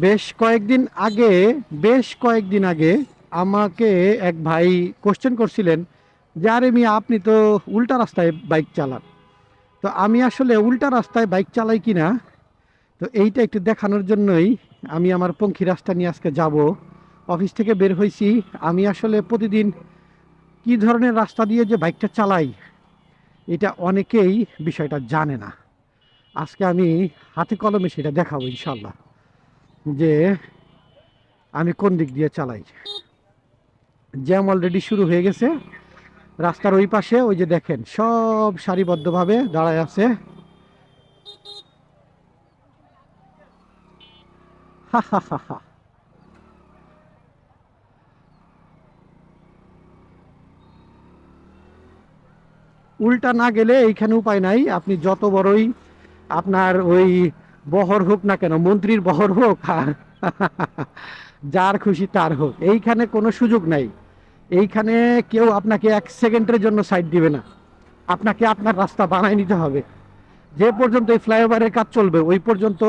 বেশ কয়েকদিন আগে আমাকে এক ভাই কোশ্চেন করছিলেন যে আরে মিয়া আপনি তো উল্টা রাস্তায় বাইক চালান। তো আমি আসলে উল্টা রাস্তায় বাইক চালাই কিনা তো এইটা একটু দেখানোর জন্যই আমি আমার পঙ্খী রাস্তা নিয়ে আজকে যাব। অফিস থেকে বের হয়েছি। আমি আসলে প্রতিদিন কি ধরনের রাস্তা দিয়ে যে বাইকটা চালাই এটা অনেকেই বিষয়টা জানে না। আজকে আমি হাতে কলমে সেটা দেখাবো ইনশাল্লাহ যে আমি কোন দিক দিয়ে চালাই। জ্যাম অলরেডি শুরু হয়ে গেছে রাস্তার ওই পাশে, ওই যে দেখেন সব সারিবদ্ধভাবে দাঁড়ায় আছে। হা হা হা হা। উল্টা না গেলে এইখানে উপায় নাই, আপনি যত বড়ই আপনার ওই বহর হোক না কেন, মন্ত্রীর বহর হোক আর যার খুশি তার হোক, এইখানে কোনো সুযোগ নাই। এইখানে কেউ আপনাকে 1 সেকেন্ডের জন্য সাইড দিবে না। আপনাকে আপনার রাস্তা বানায় নিতে হবে। যে পর্যন্ত এই ফ্লাইওভারের কাজ চলবে ওই পর্যন্ত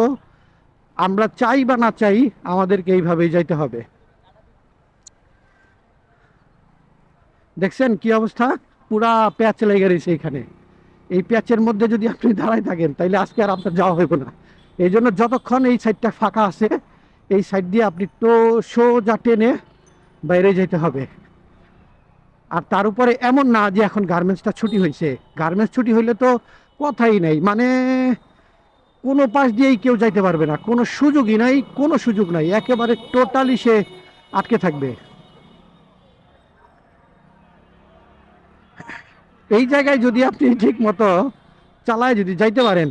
আমরা চাই বা না চাই আমাদেরকে এইভাবেই যাইতে হবে। দেখছেন কি অবস্থা, পুরা প্যাচ লেগে গেছে এখানে। এই প্যাচের মধ্যে যদি আপনি দাঁড়ায় থাকেন তাইলে আজকে আর আপনার যাওয়া হইব না। এই জন্য যতক্ষণ এই সাইডটা ফাঁকা আছে এই সাইড দিয়ে আপনি তো সোজা টেনে বাইরে যেতে হবে। আর তার উপরে এমন না যে এখন গার্মেন্টসটা ছুটি হয়েছে, গার্মেন্টস ছুটি হইলে তো কথাই নাই, মানে কোনো পাশ দিয়েই কেউ যাইতে পারবে না, কোনো সুযোগই নাই, কোনো সুযোগ নাই, একেবারে টোটালি সে আটকে থাকবে। এই জায়গায় যদি আপনি ঠিক মতো চালায় যদি যাইতে পারেন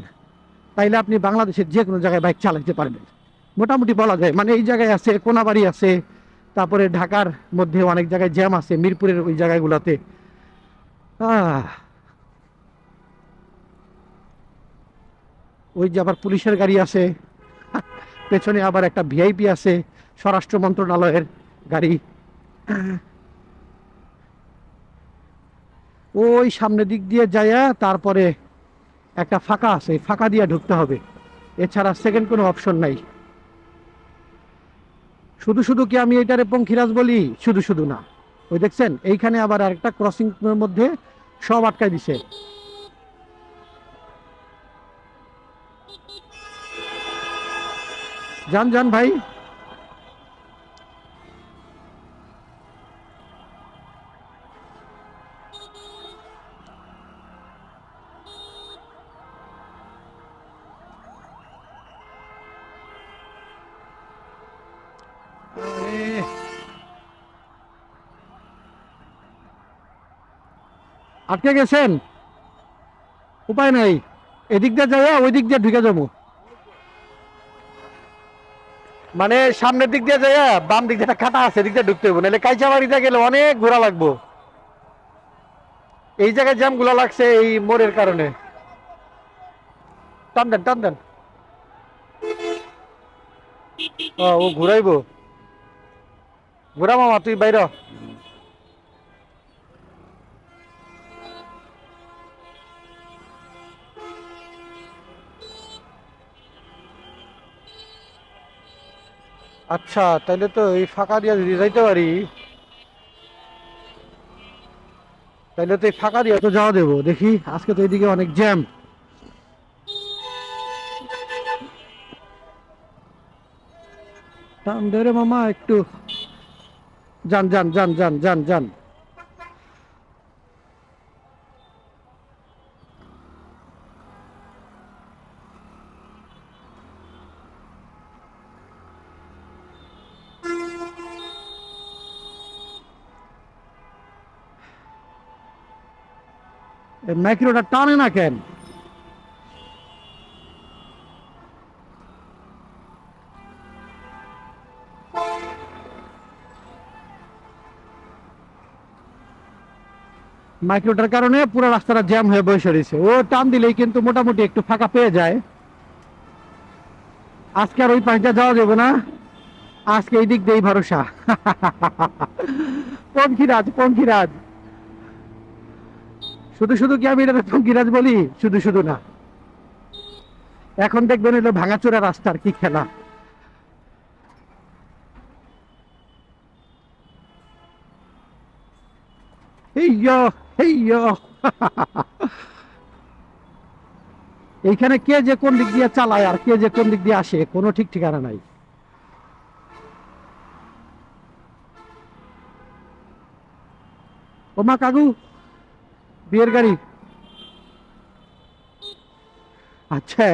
তাইলে আপনি বাংলাদেশের যে কোনো জায়গায় বাইক চালাতে পারবেন মোটামুটি বলা যায়। মানে এই জায়গায় আছে, কোনাবাড়ি আছে, তারপরে ঢাকার মধ্যে অনেক জায়গায় জ্যাম আছে, মিরপুরের ওই জায়গাগুলোতে। আহ ওই যে আবার পুলিশের গাড়ি আছে, পেছনে আবার একটা ভিআইপি আছে, স্বরাষ্ট্র মন্ত্রণালয়ের গাড়ি। ওই সামনের দিক দিয়ে যাইয়া তারপরে একটা ফাঁকা আছে, এই ফাঁকা দিয়ে ঢুকতে হবে, এছাড়া সেকেন্ড কোনো অপশন নাই। শুধু শুধু কি আমি এটারে পঙ্খিরাজ বলি? শুধু শুধু না, ওই দেখছেন এইখানে আবার আরেকটা ক্রসিং এর মধ্যে সব আটকায় দিছে। যান যান ভাই। এ, আটকে গেছেন, উপায় নাই, এদিক দিয়ে যাইয়া ওই দিক দিয়ে ঢুকে যাবো। মানে সামনের দিক দিয়ে যাইয়া বাম দিক দিয়ে একটা কাটা আছে, এদিক দিয়ে ঢুকতে হইব, নাহলে কাইচাবাড়িতে গেলে অনেক ঘোরা লাগবো। এই জায়গায় জ্যাম গুলা লাগছে এই মোড়ের কারণে। টান দেন টান দেন। ও ঘুরাইবো, ঘুরা মামা তুই বাইর হ। আচ্ছা তাইলে তো এই ফাঁকা দিয়া যদি যাইতে পারি, তাইলে তো এই ফাঁকা দিয়া তো যাওয়া দেবো। দেখি আজকে তো এদিকে অনেক জ্যাম। টান দে রে মামা একটু। যান যান যান যান যান যান। মাইক্রোটা টানে না কেন? মাইক্রোটার কারণে পুরো রাস্তাটা জ্যাম হয়ে বসে রয়েছে, ও টান দিলেই কিন্তু মোটামুটি একটু ফাঁকা পেয়ে যায়। আজকে আর ওই পাশটা যাওয়া যাবে না, আজকে এই দিক দিয়েই ভরসা। পঙ্খিরাজ পঙ্খিরাজ। শুধু শুধু কি আমি এটা পঙ্খিরাজ বলি? শুধু শুধু না, এখন দেখবেন হলো ভাঙাচোরা রাস্তার কি খেলা। হেইয়ো হেইয়ো। এইখানে কে যে কোন দিক দিয়ে চালায় আর কে যে কোন দিক দিয়ে আসে কোনো ঠিক ঠিকানা নাই। ওমা কাকু, বিয়ের গাড়ি। আচ্ছা,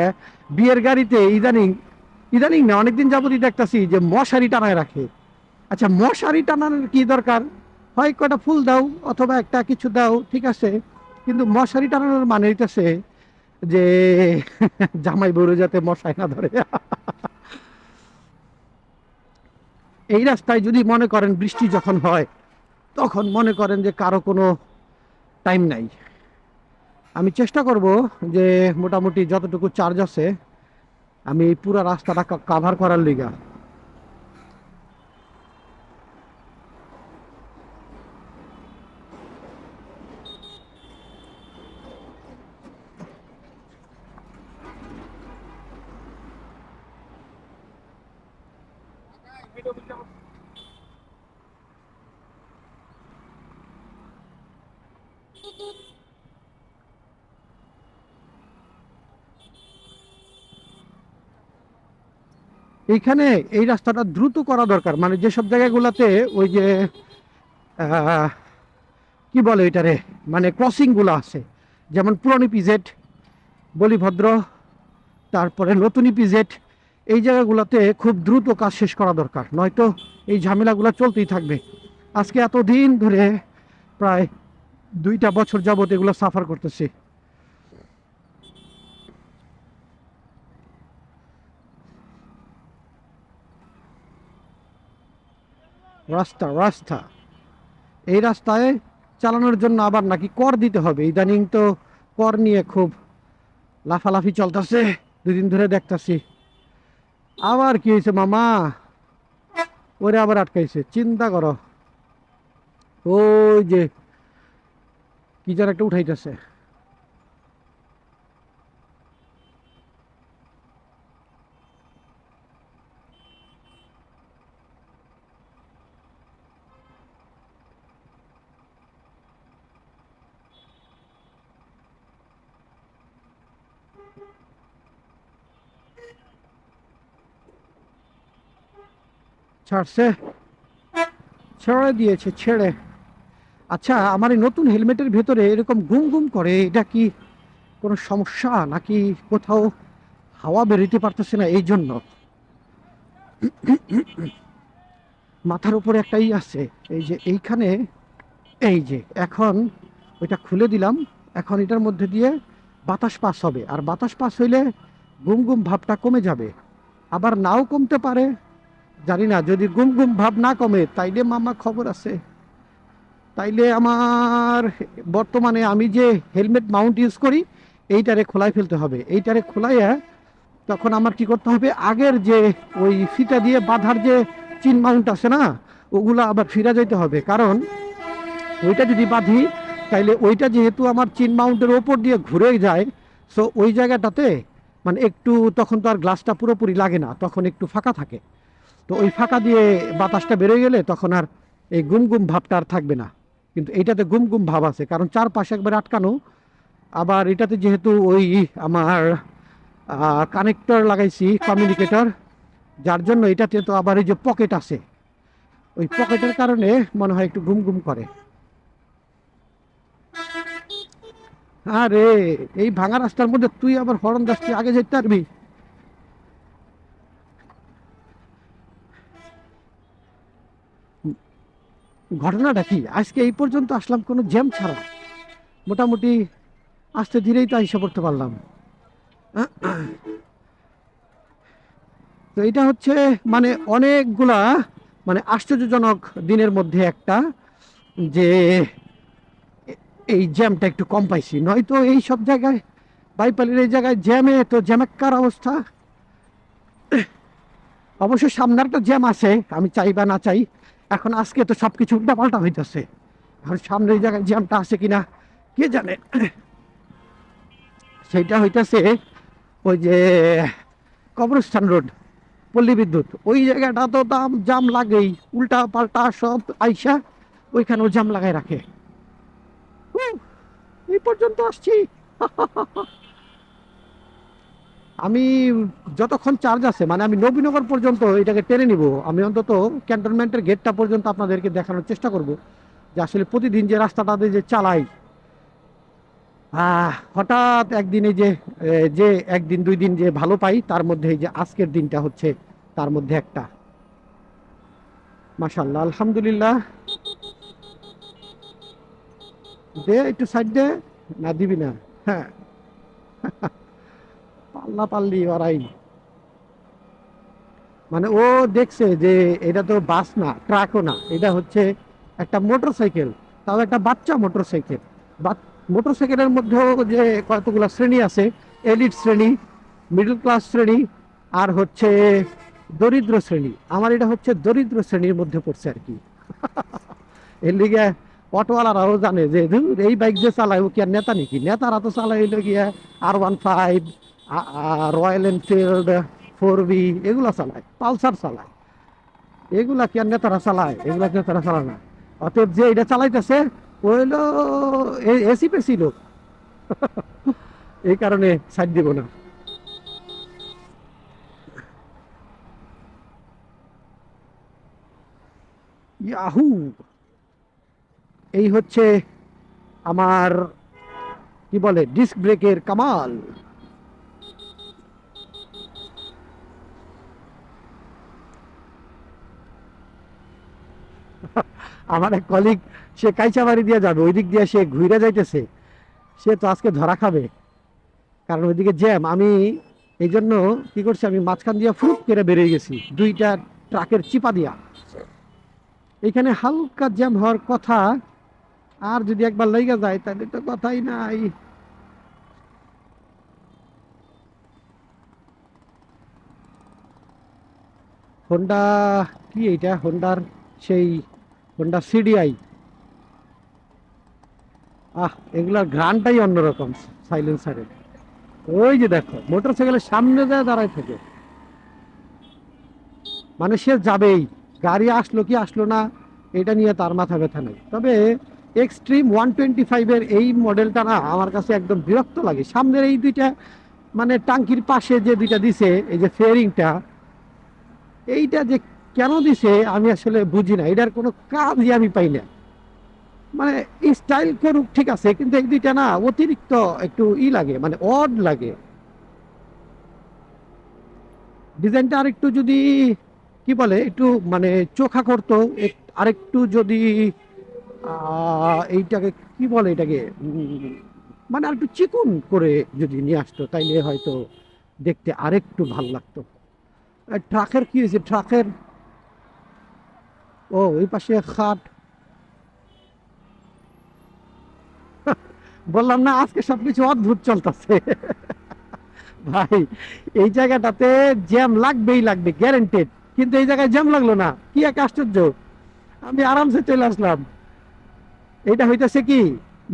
বিয়ের গাড়িতে ইদানিং ইদানিং না অনেকদিন যাবতই দেখতাছি যে মশারি টানায় রাখে। আচ্ছা, মশারি টানানোর কি দরকার? হয় কয়টা ফুল দাও অথবা একটা কিছু দাও, ঠিক আছে, কিন্তু মশারি টানানোর মানে হইতেছে যে জামাই বউরে যাতে মশাই না ধরে। এই রাস্তায় যদি মনে করেন বৃষ্টি যখন হয় তখন মনে করেন যে কারো কোনো টাইম নাই। আমি চেষ্টা করব যে মোটামুটি যতটুকু চার্জ আছে আমি পুরো রাস্তাটা কাভার করার লিগা। এইখানে এই রাস্তাটা দ্রুত করা দরকার, মানে যেসব জায়গাগুলোতে ওই যে আহ, কি বলে এটারে, মানে ক্রসিং গুলো আছে, যেমন পুরনো পিজেড, বলিভদ্র, তারপরে নতুন পিজেড, এই জায়গাগুলোতে খুব দ্রুত কাজ শেষ করা দরকার, নয়তো এই ঝামেলাগুলো চলতেই থাকবে। আজকে এতদিন ধরে প্রায় 2টা বছর যাবত এগুলো সাফার করতেছি। রাস্তা রাস্তা এই রাস্তায় চালানোর জন্য আবার নাকি কর দিতে হবে, ইদানিং তো কর নিয়ে খুব লাফালাফি চলতেছে, 2 দিন ধরে দেখতাছি। আবার কি হয়েছে মামা? ওরে আবার আটকাইছে, চিন্তা করো। ওই যে কি যেন একটা উঠাইতেছে। ছাড়ছে, ছেড়ে দিয়েছে ছেড়ে। আচ্ছা, আমার এই নতুন হেলমেটের ভেতরে এরকম গুম গুম করে, এটা কি কোনো সমস্যা নাকি কোথাও হাওয়া বেরোতে পারতেছে না এই জন্য? মাথার উপরে একটাই আছে, এই যে এইখানে, এই যে এখন ওইটা খুলে দিলাম, এখন এটার মধ্যে দিয়ে বাতাস পাস হবে, আর বাতাস পাস হইলে গুম গুম ভাবটা কমে যাবে, আবার নাও কমতে পারে, জানি না। যদি গুম গুম ভাব না কমে তাইলে মামা খবর আছে। তাইলে আমার বর্তমানে আমি যে হেলমেট মাউন্ট ইউজ করি এইটারে খোলাই ফেলতে হবে। এইটারে খোলাইয়া তখন আমার কি করতে হবে, আগের যে ওই ফিতা দিয়ে বাঁধার যে চিন মাউন্ট আছে না, ওগুলা আবার ফিরা যাইতে হবে, কারণ ওইটা যদি বাঁধি তাইলে ওইটা যেহেতু আমার চিন মাউন্টের ওপর দিয়ে ঘুরে যায়, সো ওই জায়গাটাতে মানে একটু তখন তো আর গ্লাসটা পুরোপুরি লাগে না, তখন একটু ফাঁকা থাকে। তো ওই ফাঁকা দিয়ে বাতাসটা বেরোয় গেলে তখন আর এই গুম গুম ভাবটা আর থাকবে না। কিন্তু এইটাতে গুম গুম ভাব আছে কারণ চারপাশে একবার আটকানো, আবার এটাতে যেহেতু ওই আমার কানেক্টর লাগাইছি, কমিউনিকেটর, যার জন্য এটাতে তো আবার এই যে পকেট আছে, ওই পকেটের কারণে মনে হয় একটু গুম গুম করে। আরে, এই ভাঙা রাস্তার মধ্যে তুই আবার হরন দাস, তুই আগে যেতে পারবি? ঘটনাটা কি, আজকে এই পর্যন্ত আসলাম কোনো জ্যাম ছাড়া, মোটামুটি আস্তে ধীরেই তো এসে পড়তে পারলাম। তো এটা হচ্ছে মানে অনেকগুলা মানে আশ্চর্যজনক দিনের মধ্যে একটা, যে এই জ্যামটা একটু কম পাইছি, নয়তো এই সব জায়গায় বাইপালের এই জায়গায় জ্যামে তো জ্যামাক্কার অবস্থা। অবশ্য সামনে একটা জ্যাম আছে, আমি চাই বা না চাই, এখন আজকে তো সব কিছু উল্টা পাল্টা হইতেছে, এখন সামনে এই জায়গায় জ্যামটা আছে কিনা কে জানে। সেইটা হইতেছে ওই যে কবরস্থান রোড, পল্লী বিদ্যুৎ, ওই জায়গাটা তো জাম লাগেই, উল্টা পাল্টা সব আইসা ওইখানেও জাম লাগাই রাখে। উহ, এই পর্যন্ত আসছি। আমি যতক্ষণ চার্জ আছে, মানে আমি নবীনগর পর্যন্ত এটাকে টেনে নিব। আমি অন্তত ক্যান্টনমেন্টের গেটটা পর্যন্ত আপনাদেরকে দেখানোর চেষ্টা করব যে আসলে প্রতিদিন যে রাস্তাটা দিয়ে যে চালাই। হঠাৎ একদিন এই যে যে একদিন দুই দিন যে ভালো পাই, তার মধ্যে এই যে আজকের দিনটা হচ্ছে তার মধ্যে একটা। মাশাল্লাহ, আলহামদুলিল্লাহ। দে একটু সাইড দে। না দিবি না? হ্যাঁ, পাল্লা পাল্লি ওরাই। মানে ও দেখছে যে এটা তো বাস না, ট্রাকও না, এটা হচ্ছে একটা মোটর সাইকেল, তাও একটা বাচ্চা মোটর সাইকেল। মোটর সাইকেলের মধ্যেও যে কতগুলো শ্রেণী আছে, এলিট শ্রেণী, মিডল ক্লাস শ্রেণী, আর হচ্ছে দরিদ্র শ্রেণী। আমার এটা হচ্ছে দরিদ্র শ্রেণীর মধ্যে পড়ছে আর কি। এর লিগে অটোওয়ালারাও জানে যে ধুর, এই বাইক যে চালায় ও কি আর নেতা নাকি? নেতারা তো চালায় হইলো গিয়া R15, রয়্যাল এনফিল্ড, 4B, এগুলা চালায়, পালসার চালায়। এগুলা কি আর নেতারা চালায়? এগুলা কি নেতারা চালায় না। অতএব যে এটা চালাইতেছে ও হইলো এসি পেসি লোক। এই কারণে সাইড দিব না। ইয়াহু, এই হচ্ছে আমার কি বলে ডিস্ক ব্রেকের কামাল। আমার এক কলিগ, সে কাইচাবাড়ি দিয়ে যাবে, ওই দিক দিয়ে সে ঘুরে যাইতেছে। সে তো আজকে ধরা খাবে, কারণ ওইদিকে জ্যাম। আমি এই জন্য কি করছি, আমি মাঝখান দিয়ে ফুট করে বেরিয়ে গেছি দুইটা ট্রাকের চিপা দিয়া। এখানে হালকা জ্যাম হওয়ার কথা, আর যদি একবার লেগে যায় তাহলে তো কথাই নাই। হোন্ডা, কি এইটা হোন্ডার সেই হোন্ডা সিডিআই। এগুলার ঘ্রাণটাই অন্যরকম, সাইলেন্সারের। ওই যে দেখো মোটর সাইকেলের সামনে যায় দাঁড়ায় থাকে, মানে সে যাবেই, গাড়ি আসলো কি আসলো না এটা নিয়ে তার মাথা ব্যথা নেই। তবে এক্সট্রিম 125-এর এই মডেলটা না আমার কাছে একদম বিরক্ত লাগে। সামনের এই দুইটা, মানে টাঙ্কির পাশে যে দুইটা দিছে, এই যে ফেয়ারিংটা, এইটা যে কেন দিছে আমি আসলে বুঝি না। এটার কোনো কাজই আমি পাই না। মানে স্টাইল করুক ঠিক আছে, কিন্তু এই দুইটা না অতিরিক্ত একটু লাগে, মানে অড লাগে। ডিজাইনটা আরেকটু যদি কি বলে একটু মানে চোখা করতো, আরেকটু যদি এইটাকে কি বলে এটাকে মানে আরেকটু চিকন করে যদি নিয়ে আসতো, তাইলে হয়তো দেখতে আরেকটু ভাল লাগতো। ট্রাকের কি হয়েছে ট্রাকের? ও ওই পাশে খাট। বললাম না আজকে সবকিছু অদ্ভুত চলতেছে। ভাই, এই জায়গাটাতে জ্যাম লাগবেই লাগবে, গ্যারেন্টেড। কিন্তু এই জায়গায় জ্যাম লাগলো না, কি এক আশ্চর্য। আমি আরামসে চলে আসলাম। এটা হইতেছে কি,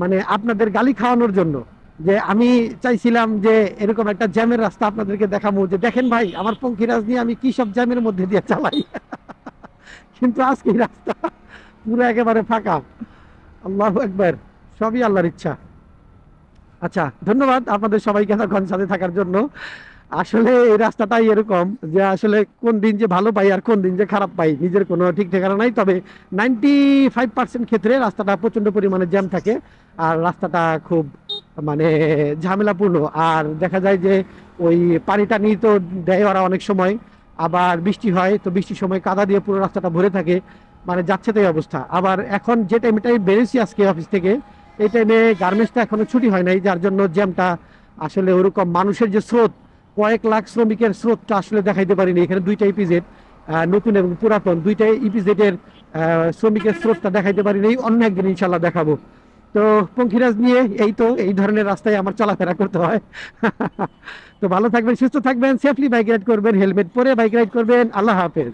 মানে আপনাদের গালি খাওয়ানোর জন্য, যে আমি চাইছিলাম যে এরকম একটা জ্যামের রাস্তা আপনাদেরকে দেখাবো, যে দেখেন ভাই আমার পঙ্খিরাজ নিয়ে আমি কি সব জ্যামের মধ্যে দিয়ে চালাই। কিন্তু আজকে এই রাস্তা পুরো একেবারে ফাঁকা। আল্লাহু আকবার, সবই আল্লাহর ইচ্ছা। আচ্ছা, ধন্যবাদ আপনাদের সবাইকে এতক্ষণ সাথে থাকার জন্য। আসলে এই রাস্তাটাই এরকম যে আসলে কোন দিন যে ভালো পাই আর কোন দিন যে খারাপ পাই নিজের কোনো ঠিক ঠিকানা নাই। তবে 95% ক্ষেত্রে রাস্তাটা প্রচন্ড পরিমাণে জ্যাম থাকে, আর রাস্তাটা খুব মানে ঝামেলাপূর্ণ। আর দেখা যায় যে ওই পানি টানি তো দেয় ওরা অনেক সময়, আবার বৃষ্টি হয় তো বৃষ্টির সময় কাদা দিয়ে পুরো রাস্তাটা ভরে থাকে, মানে যাচ্ছে তাই অবস্থা। আবার এখন যে টাইমটাই বেরিয়েছি আজকে অফিস থেকে, এই টাইমে গার্মেন্টসটা এখনো ছুটি হয় নাই, যার জন্য জ্যামটা আসলে ওরকম মানুষের যে স্রোত, কয়েক লাখ শ্রমিকের স্রোতটা আসলে দেখাইতে পারিনি। এখানে দুইটা ইপিজেড, নতুন এবং পুরাতন দুইটাই ইপিজেডের শ্রমিকের স্রোতটা দেখাইতে পারিনি। অন্য একদিন ইনশাল্লাহ দেখাবো। তো পঙ্খিরাজ নিয়ে এই তো এই ধরনের রাস্তায় আমার চলাফেরা করতে হয়। তো ভালো থাকবেন, সুস্থ থাকবেন, সেফলি বাইক রাইড করবেন, হেলমেট পরে বাইক রাইড করবেন। আল্লাহ হাফেজ।